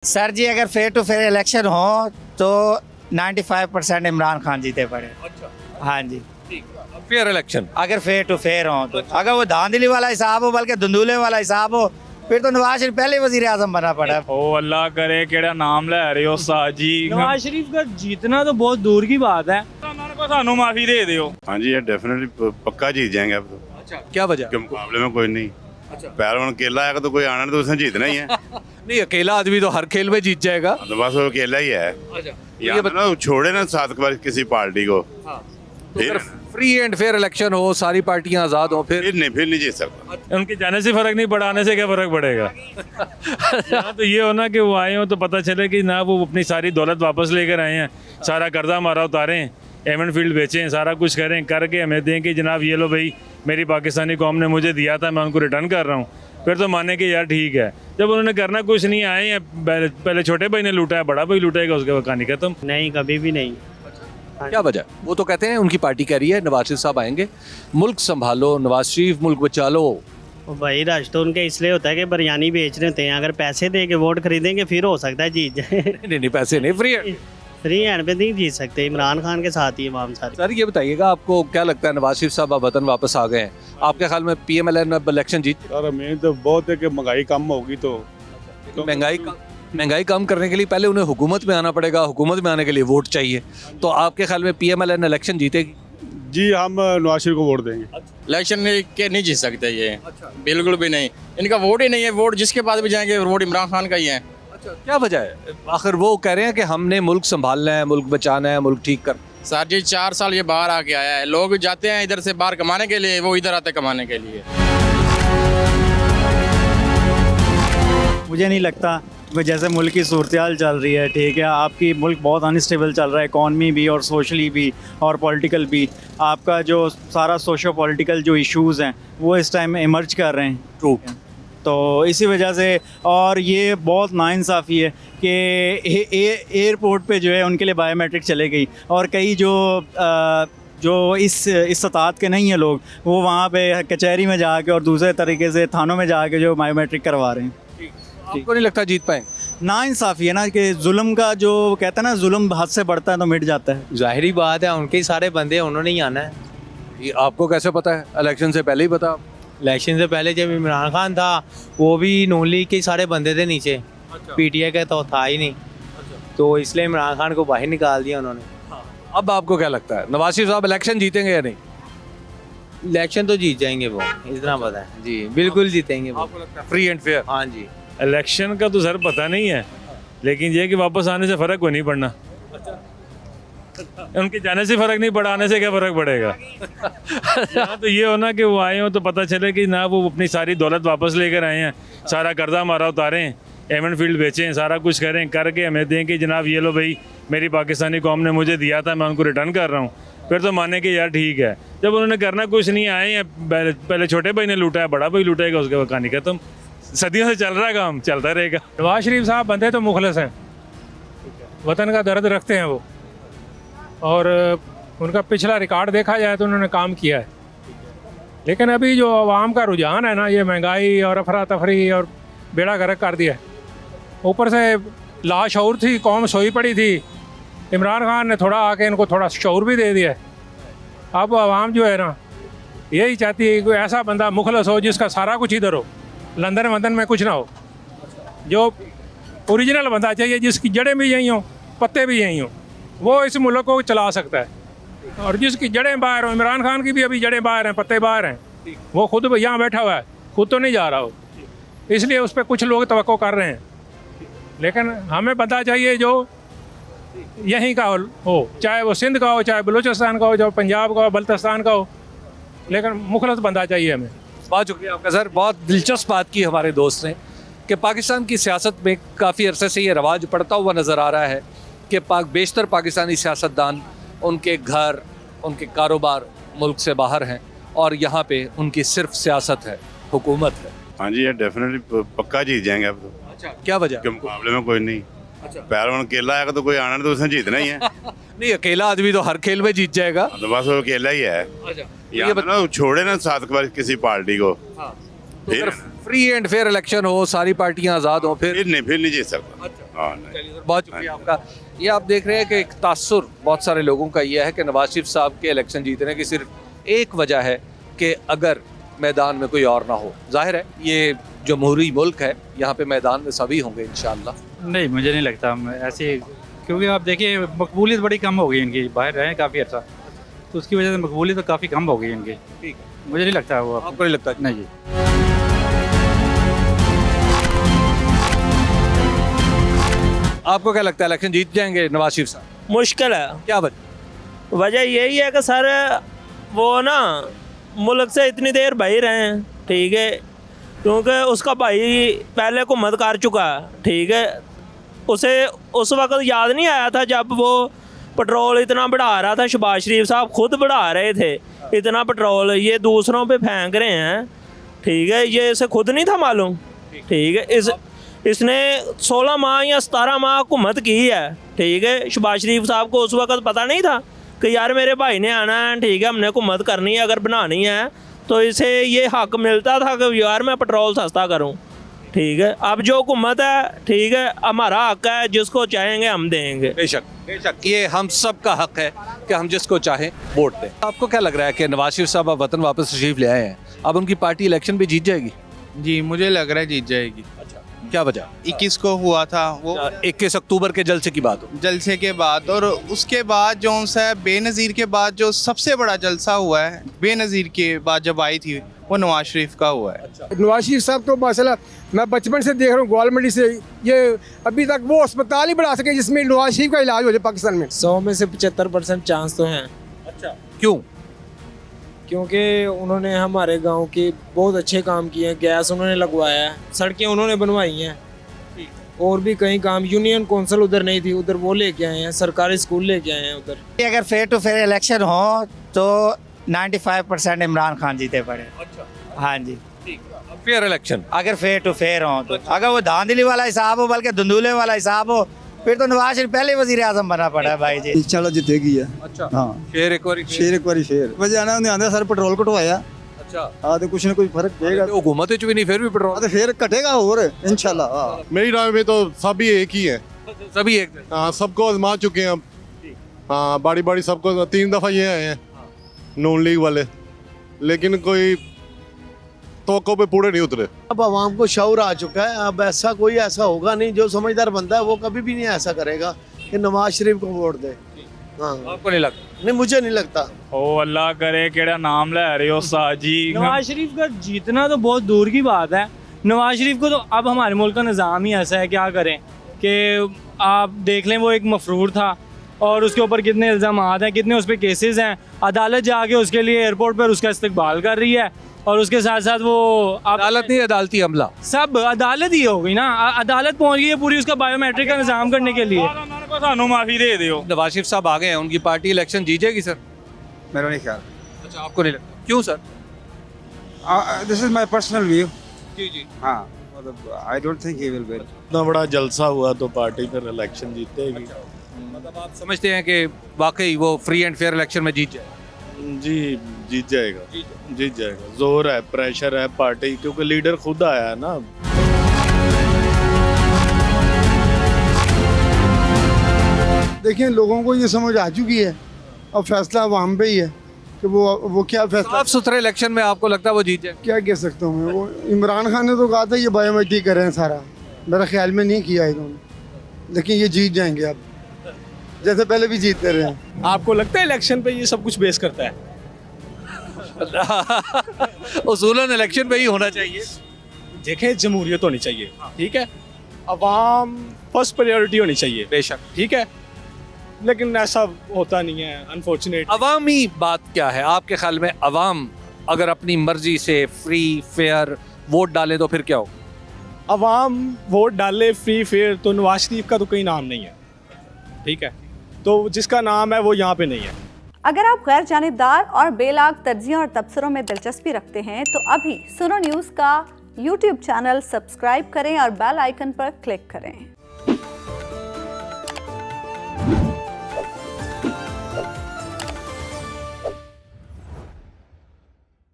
Sir जी अगर fair to fair election हो तो 95% इमरान खान जीते पड़े। अच्छा हाँ जी, फेयर इलेक्शन। अगर फेयर टू फेयर हो तो। अगर वो धांधली वाला हिसाब हो बल्कि धुंधुले वाला हिसाब हो फिर तो नवाज शरीफ पहले वजीर आजम बना पड़ा। ओ अल्लाह करे केड़ा नाम ले रहे हो साजी। नवाज शरीफ का जीतना तो बहुत दूर की बात है। उन्होंने को सानू माफी दे दियो। हाँ जी, ये डेफिनेटली पक्का जीत जाएंगे अब तो। अच्छा क्या वजह? के मुकाबले में कोई नहीं। अच्छा पहलवान अकेला आएगा तो कोई आना नहीं, तो उसने जीतना ही है। नहीं, अकेला आदमी तो हर खेल में जीत जाएगा। तो बस वो अकेला ही है। अच्छा यहाँ पे ना छोड़े ना साथ बार किसी पार्टी को, हाँ फिर फ्री एंड फेयर इलेक्शन हो, सारी पार्टियां आजाद हो, फिर फिर नहीं जीत सकता। उनके जाने से फर्क नहीं पड़ा, आने से क्या फर्क पड़ेगा। यहाँ तो ये हो ना कि वो आए हो तो पता चले कि ना वो अपनी सारी दौलत वापस लेकर आए हैं, सारा कर्जा हमारा उतारें, एमन फील्ड बेचें, सारा कुछ करें, करके हमें दें कि जनाब ये लो भाई मेरी पाकिस्तानी कौम ने मुझे दिया था, मैं उनको रिटर्न कर रहा हूँ। फिर तो माने कि यार ठीक है। जब उन्होंने करना कुछ नहीं, आए हैं पहले छोटे भाई ने लूटा है, बड़ा भाई लूटेगा, उसके बाद कहानी खत्म। नहीं, कभी भी नहीं। क्या वजह? वो तो कहते हैं उनकी पार्टी कह रही है नवाज शरीफ साहब आएंगे, मुल्क संभालो नवाज शरीफ, मुल्क बचा लो। भाई राज तो उनके इसलिए होता है कि बिरयानी बेच रहे होते हैं, अगर पैसे दे के वोट खरीदेंगे फिर हो सकता है जीत जाए। नहीं पैसे नहीं, फ्री है। फ्री हैंड पे नहीं जीत सकते, इमरान खान के साथ ही इमाम सारे। सर ये बताइएगा, आपको क्या लगता है नवाज शरीफ साहब अब वतन वापस आ गए हैं, आपके ख्याल में PMLN अब इलेक्शन जीत? सर उम्मीद तो बहुत है कि महंगाई कम होगी तो महंगाई कम करने के लिए पहले उन्हें हुकूमत में आना पड़ेगा, हुकूमत में आने के लिए वोट चाहिए। तो आपके ख्याल में PMLN इलेक्शन जीतेगी? जी हम नवाज शरीफ को वोट देंगे। इलेक्शन के नहीं जीत सकते ये, बिल्कुल भी नहीं। इनका वोट ही नहीं है, वोट जिसके पास भी जाएंगे वोट इमरान खान का ही है। अच्छा क्या वजह है? आखिर वो कह रहे हैं कि हमने मुल्क संभालना है, मुल्क बचाना है, मुल्क ठीक कर। सर जी 4 साल ये बाहर आके आया है, लोग जाते हैं इधर से बाहर कमाने के लिए, वो इधर आते कमाने के लिए। मुझे नहीं लगता कि जैसे मुल्क की सूरत-ए-हाल चल रही है, ठीक है, आपकी मुल्क बहुत अनस्टेबल चल रहा है, इकॉनमी भी और सोशली भी और पॉलिटिकल भी। आपका जो सारा सोशो पॉलिटिकल जो इश्यूज़ हैं वो इस टाइम इमर्ज कर रहे हैं। ट्रू। तो इसी वजह से, और ये बहुत नाइंसाफ़ी है कि एयरपोर्ट पे जो है उनके लिए बायोमेट्रिक चले गई, और कई जो इस इस्तात के नहीं है लोग, वो वहाँ पे कचहरी में जाके और दूसरे तरीके से थानों में जाके जो बायोमेट्रिक करवा रहे हैं। आपको नहीं लगता जीत पाए? नाइंसाफ़ी है ना कि जुल्म का जो कहते हैं ना, जुल्म हद से बढ़ता है तो मिट जाता है। जाहिर बात है, उनके ही सारे बंदे हैं, उन्होंने ही आना है। ये आपको कैसे पता है? इलेक्शन से पहले ही पता? इलेक्शन से पहले जब इमरान खान था वो भी नून लीग के सारे बंदे थे नीचे। अच्छा। PTI का तो था ही नहीं, तो इसलिए इमरान खान को बाहर निकाल दिया उन्होंने। अब आपको क्या लगता है नवाज शरीफ साहब इलेक्शन जीतेंगे या नहीं? इलेक्शन तो जीत जाएंगे वो, इतना पता है जी, बिल्कुल जीतेंगे वो। आपको लगता है फ्री एंड फेयर? हाँ जी। इलेक्शन का तो सर पता नहीं है, लेकिन ये कि वापस आने से फर्क को नहीं पड़ना। उनके जाने से फर्क नहीं पड़ा, आने से क्या फर्क पड़ेगा। यहाँ तो ये हो ना कि वो आए हो तो पता चले कि ना वो अपनी सारी दौलत वापस लेकर आए हैं, सारा कर्जा हमारा उतारें, एमन फील्ड बेचें, सारा कुछ करें, करके हमें दें कि जनाब ये लो भाई मेरी पाकिस्तानी कौम ने मुझे दिया था, मैं उनको रिटर्न कर रहा हूँ। फिर तो माने कि यार ठीक है। जब उन्होंने करना कुछ नहीं, आए हैं पहले छोटे भाई ने लूटा है, बड़ा भाई लूटेगा, उसके बाद कहानी खत्म। सदियों से चल रहा है काम, चलता रहेगा। नवाज शरीफ साहब बंदे तो मुखलस हैं, वतन का दर्द रखते हैं वो, और उनका पिछला रिकॉर्ड देखा जाए तो उन्होंने काम किया है। लेकिन अभी जो आवाम का रुझान है ना, ये महंगाई और अफरा तफरी और बेड़ा गर्क कर दिया है। ऊपर से लाशऊर थी, कौम सोई पड़ी थी, इमरान खान ने थोड़ा आके इनको थोड़ा शऊर भी दे दिया है। अब आवाम जो है ना, यही चाहती है कि ऐसा बंदा मुखलस हो जिसका सारा कुछ इधर हो, लंदन वंदन में कुछ ना हो, जो ओरिजिनल बंदा चाहिए, जिसकी जड़ें भी यहीं हों, पत्ते भी यहीं हों, वो इस मुल्क को चला सकता है। और जिसकी जड़ें बाहर हों, इमरान खान की भी अभी जड़ें बाहर हैं, पत्ते बाहर हैं, वो खुद यहाँ बैठा हुआ है, खुद तो नहीं जा रहा हो, इसलिए उस पर कुछ लोग तवक्को कर रहे हैं। लेकिन हमें पता चाहिए जो यहीं का हो, चाहे वो सिंध का हो, चाहे बलूचिस्तान का हो, चाहे पंजाब का हो, बल्तिस्तान का हो, लेकिन मुखलस बंदा चाहिए हमें। बहुत शुक्रिया आपका सर। बहुत दिलचस्प बात की हमारे दोस्त ने कि पाकिस्तान की सियासत में काफ़ी अरसे से ये रवाज पड़ता हुआ नज़र आ रहा है कि बेशतर पाकिस्तानी सियासतदान, उनके घर, उनके कारोबार मुल्क से बाहर हैं, और यहाँ पे उनकी सिर्फ सियासत है, हुकूमत है। हाँ जी, ये डेफिनेटली पक्का जीत जाएंगे अब तो। अच्छा क्या वजह? के मुकाबले में कोई नहीं। पहलवान अकेला आएगा तो कोई आना नहीं, तो उसने जीतना ही है। नहीं, अकेला आदमी तो हर खेल में जीत जाएगा। तो बस वो अकेला ही है। यहाँ पे ना छोड़े ना साथ बार किसी पार्टी को, फिर फ्री एंड फेयर इलेक्शन हो, सारी पार्टियां आजाद हो, फिर नहीं जीत सकता। हाँ नहीं चलिए सर, बहुत शुक्रिया आपका। ये आप देख रहे हैं कि एक तासुर बहुत सारे लोगों का यह है कि नवाज शरीफ साहब के इलेक्शन जीतने की सिर्फ एक वजह है कि अगर मैदान में कोई और ना हो। जाहिर है ये जमहूरी मुल्क है, यहाँ पे मैदान में सभी होंगे इंशाअल्लाह। नहीं, मुझे नहीं लगता ऐसे, क्योंकि आप देखिए मकबूलियत बड़ी कम हो गई इनकी, बाहर रहे काफ़ी अर्सा, तो उसकी वजह से मकबूलियत तो काफ़ी कम हो गई इनकी। ठीक मुझे नहीं लगता वो, आपको नहीं लगता? नहीं जी। आपको क्या लगता है इलेक्शन जीत जाएंगे नवाज शरीफ साहब? मुश्किल है। क्या वजह? वजह यही है कि सर वो ना मुल्क से इतनी देर भाई रहे हैं, ठीक है, क्योंकि उसका भाई पहले हुकूमत कर चुका है, ठीक है, उसे उस वक्त याद नहीं आया था जब वो पेट्रोल इतना बढ़ा रहा था, शहबाज शरीफ साहब खुद बढ़ा रहे थे इतना पेट्रोल, ये दूसरों पे फेंक रहे हैं, ठीक है, ये इसे खुद नहीं था मालूम, ठीक है, इसने 16 माह या 17 माह हुकूमत की है, ठीक है, शहबाज शरीफ साहब को उस वक्त पता नहीं था कि यार मेरे भाई ने आना है, ठीक है, हमने हुकूमत करनी है, अगर बनानी है तो इसे ये हक मिलता था कि यार मैं पेट्रोल सस्ता करूं, ठीक है। अब जो हुकूमत है, ठीक है, हमारा हक है, जिसको चाहेंगे हम देंगे। बेशक बेशक, ये हम सब का हक है कि हम जिसको चाहें वोट दें। आपको क्या लग रहा है कि नवाज शरीफ साहब अब वतन वापस तशरीफ ले आए हैं, अब उनकी पार्टी इलेक्शन भी जीत जाएगी? जी मुझे लग रहा है जीत जाएगी। अच्छा, क्या वजह? 21 को हुआ था वो 21 अक्टूबर के जलसे की बात हो, जलसे के बाद, और उसके बाद जो सा बेनज़ीर के बाद जो सबसे बड़ा जलसा हुआ है बेनज़ीर के बाद जब आई थी वो नवाज शरीफ का हुआ है। नवाज शरीफ साहब तो माशाल्लाह मैं बचपन से देख रहा हूँ गवर्नमेंट से, ये अभी तक वो अस्पताल ही बना सके जिसमें नवाज शरीफ का इलाज हो जाए पाकिस्तान में। 100 में से 75% चांस तो हैं। अच्छा, क्यों? क्योंकि उन्होंने हमारे गांव के बहुत अच्छे काम किए हैं, गैस उन्होंने लगवाया है, सड़कें उन्होंने बनवाई हैं, और भी कई काम, यूनियन कौंसिल उधर नहीं थी, उधर वो लेके आए हैं, सरकारी स्कूल लेके आए हैं उधर। अगर फेयर टू फेयर इलेक्शन हो तो 95% इमरान खान जीते पड़े। अच्छा, हाँ जी, फेयर इलेक्शन अगर फेयर टू फेयर हो तो। अगर वो धांधली वाला हिसाब हो, बल्कि धुंधुले वाला हिसाब हो, फिर तो नवाज शरीफ पहले वजीर आजम बना पड़ा है भाई जी। इंशाल्लाह जीतेगी है। अच्छा, हाँ, शेर एक बारी शेर एक बारी शेर वजह आना उन्हें आंदा सर पेट्रोल घटवाया। अच्छा, हाँ, तो कुछ ना कुछ फर्क पड़ेगा, हुकूमत भी नहीं, फिर भी पेट्रोल तो फिर घटेगा और इंशाल्लाह। हाँ, मेरी राय में तो सभी एक ही है। सभी एक। हाँ, सबको आजमा चुके हैं अब। हाँ, बारी बारी सबको 3 दफ़ा ये आए हैं नून लीग वाले, लेकिन कोई तवक्को पे पूरे नहीं उतरे। अब आवाम को शऊर आ चुका है, अब ऐसा कोई ऐसा होगा नहीं, जो समझदार बंदा है वो कभी भी नहीं ऐसा करेगा कि नवाज शरीफ को वोट दे। हाँ, आपको नहीं लगता? नहीं, मुझे नहीं लगता। ओ अल्लाह करे केड़ा नाम ले रहे हो साजी। नवाज शरीफ का जीतना तो बहुत दूर की बात है, नवाज शरीफ को तो अब हमारे मुल्क का निज़ाम ही ऐसा है, क्या करें कि आप देख लें, वो एक मफरूर था और उसके ऊपर कितने इल्ज़ामात हैं, कितने उस पर केसेस हैं, अदालत जाके उसके लिए एयरपोर्ट पर उसका इस्तकबाल कर रही है, और उसके साथ साथ वो अदालत नहीं, अदालती हमला, सब अदालत ही हो गई ना, अदालत पहुंच गई है पूरी उसका बायोमेट्रिक का निज़ाम करने के लिए। माफी दे दो। नवाज शरीफ साहब आ गए हैं, उनकी पार्टी इलेक्शन जीतेगी सर? मेरा नहीं ख्याल। अच्छा, आपको नहीं लगता? क्यों sir? This is my personal view. जी जी, हाँ, मतलब I don't think he will win. इतना बड़ा जलसा हुआ तो पार्टी फिर इलेक्शन जीतेगी। मतलब आप समझते हैं कि वाकई वो फ्री एंड फेयर इलेक्शन में जीत जाए? जी जीत जाएगा, जीत जाएगा। जोर है, प्रेशर है पार्टी, क्योंकि लीडर खुद आया है ना। देखिए, लोगों को ये समझ आ चुकी है, अब फैसला अवाम पे ही है कि वो क्या फैसला। साफ सुथरे इलेक्शन में आपको लगता है वो जीत जाए? क्या कह सकता हूँ मैं, वो इमरान खान ने तो कहा था ये बायोमेट्रिक करें सारा, मेरा ख्याल में नहीं किया इन्होंने, लेकिन ये जीत जाएंगे अब, जैसे पहले भी जीतते रहे हैं। आपको लगता है इलेक्शन पे ये सब कुछ बेस करता है? उसूलन इलेक्शन पे ही होना चाहिए। देखें, जमहूरियत होनी चाहिए, ठीक है, अवाम फर्स्ट प्रायोरिटी होनी चाहिए, बेशक, ठीक है, लेकिन ऐसा होता नहीं है अनफॉर्चुनेट। अवामी बात क्या है आपके ख्याल में? अवाम अगर अपनी मर्जी से फ्री फेयर वोट डाले तो फिर क्या हो? अवाम वोट डाले फ्री फेयर, तो नवाज शरीफ का तो कोई नाम नहीं है, ठीक है, तो जिसका नाम है वो यहाँ पे नहीं है। अगर आप गैर जानिबदार और बेलाग तर्जीह और तबसरों में दिलचस्पी रखते हैं तो अभी सुनो न्यूज़ का YouTube चैनल सब्सक्राइब करें और बेल आइकन पर क्लिक करें।